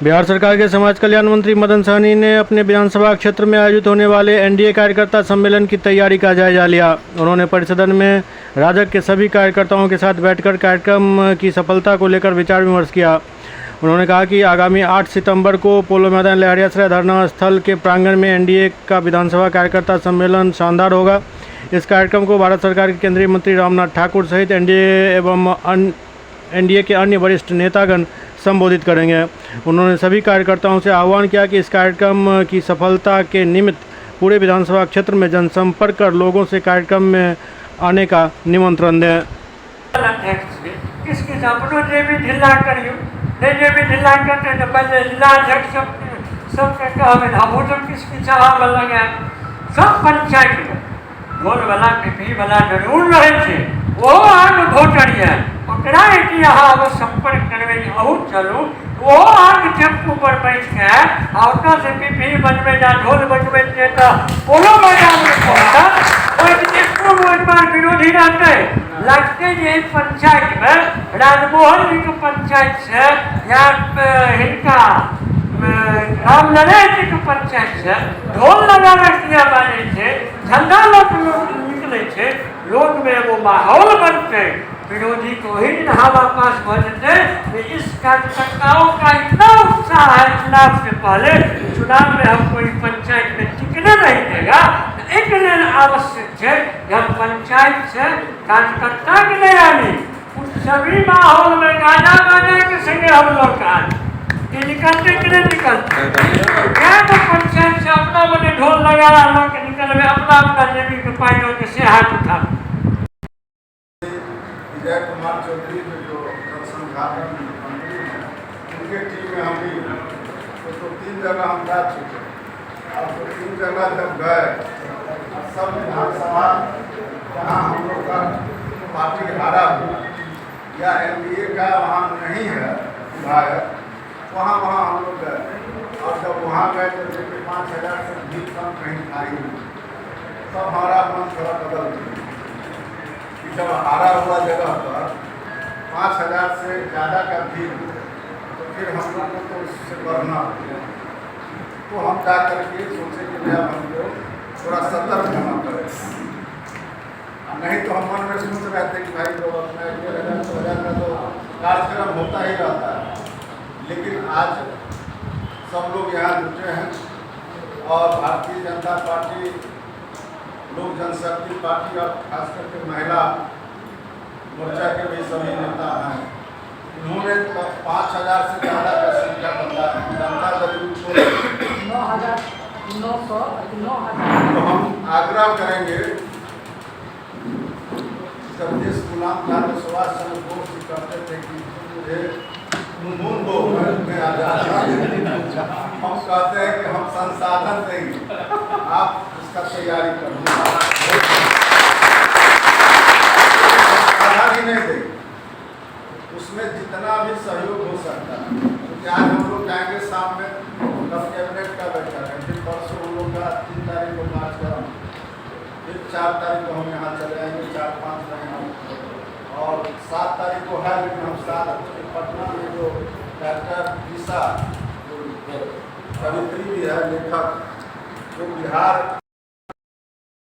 बिहार सरकार के समाज कल्याण मंत्री मदन सहनी ने अपने विधानसभा क्षेत्र में आयोजित होने वाले एनडीए कार्यकर्ता सम्मेलन की तैयारी का जायजा लिया। उन्होंने परिसदन में राजग के सभी कार्यकर्ताओं के साथ बैठकर कार्यक्रम की सफलता को लेकर विचार विमर्श किया। उन्होंने कहा कि आगामी 8 सितंबर को पोलो मैदान लहरियासराय धरना स्थल के प्रांगण में एनडीए का विधानसभा कार्यकर्ता सम्मेलन शानदार होगा। इस कार्यक्रम को भारत सरकार के केंद्रीय मंत्री रामनाथ ठाकुर सहित एनडीए के अन्य वरिष्ठ नेतागण संबोधित करेंगे। उन्होंने सभी कार्यकर्ताओं से आह्वान किया कि इस कार्यक्रम की सफलता के निमित्त पूरे विधानसभा क्षेत्र में जनसंपर्क कर लोगों से कार्यक्रम में आने का निमंत्रण दें। सब पंचायत में ढोल वाला पिपी वाला जरूर रहे थे, वो आग भोटरी है ओकरा यहाँ संपर्क करवे और चलू वो आग टेम्पू पर बैठ के आवता से पिपी बजबे जा ढोल बजबे तो पोलो मैदान में पहुंचा विरोधी रहते लगते जे पंचायत में राजमोहन जी के पंचायत से या हिनका राम नरेश जी के पंचायत से ढोल लगा रखिया बाजे थे, झंडा लोग निकले थे, लोग में वो माहौल बनते विरोधी को ही हवा पास बनते। इस कार्यकर्ताओं का इतना उत्साह है चुनाव से पहले, चुनाव में हम कोई पंचायत में टिकने नहीं देगा। एक दिन आवश्यक है कि हम पंचायत से कार्यकर्ता के नहीं आनी उस सभी माहौल में गाना गाने के संगे हम लोग का निकलते कि नहीं निकलते क्या तो पंचायत से अपना बने ढोल लगा लोग के निकल में अपना अपना देवी के पाइयों के से हाथ उठा। विजय कुमार चौधरी जो संगठन मंत्री हैं उनके टीम में हम भी तो 3 जगह हम जा चुके अब तो 3 जगह जब गए सब विधानसभा जहाँ हम लोग का पार्टी हारा हुआ या एनडीए का वहाँ नहीं है विधायक वहाँ हम लोग गए और जब वहाँ गए तो देखिए 5000 से भी कम कहीं आई तब हमारा मन थोड़ा बदल गया। जब हारा हुआ जगह पर 5000 से ज़्यादा का भीड़ तो फिर हम लोग को तो उससे बढ़ना तो हम जा करके सोचे कि भैया हमको थोड़ा सतर्क होना पड़ेगा, नहीं तो हम मन में सोच रहे थे कि भाई तो अपना 2000 में तो कार्यक्रम होता ही रहता है। लेकिन आज सब लोग यहाँ जुटे हैं और भारतीय जनता पार्टी, लोक जनशक्ति पार्टी और खास करके महिला मोर्चा के भी सभी नेता हैं। इन्होंने 5000 से ज़्यादा का संख्या जनता जरूर 9,900 तो हम आग्रह करेंगे जब देश गुलाम था तो सुभाष चंद्र बोस जी कहते थे कि मुझे हम कहते हैं कि हम संसाधन देंगे, आप इसका तैयारी करें, संसाधन ही नहीं देंगे, उसमें जितना भी सहयोग हो सकता है। क्योंकि आज हम लोग जाएंगे शाम में तब कैबिनेट का बैठक है, फिर परसों हम लोग का 3 तारीख को कार्यक्रम, फिर 4 तारीख को हम यहाँ चले आएंगे, 4-5 महीना और 7 तारीख को है। लेकिन हम 7 पटना में जो डॉक्टर ईसा कवित्री भी है लेखक जो बिहार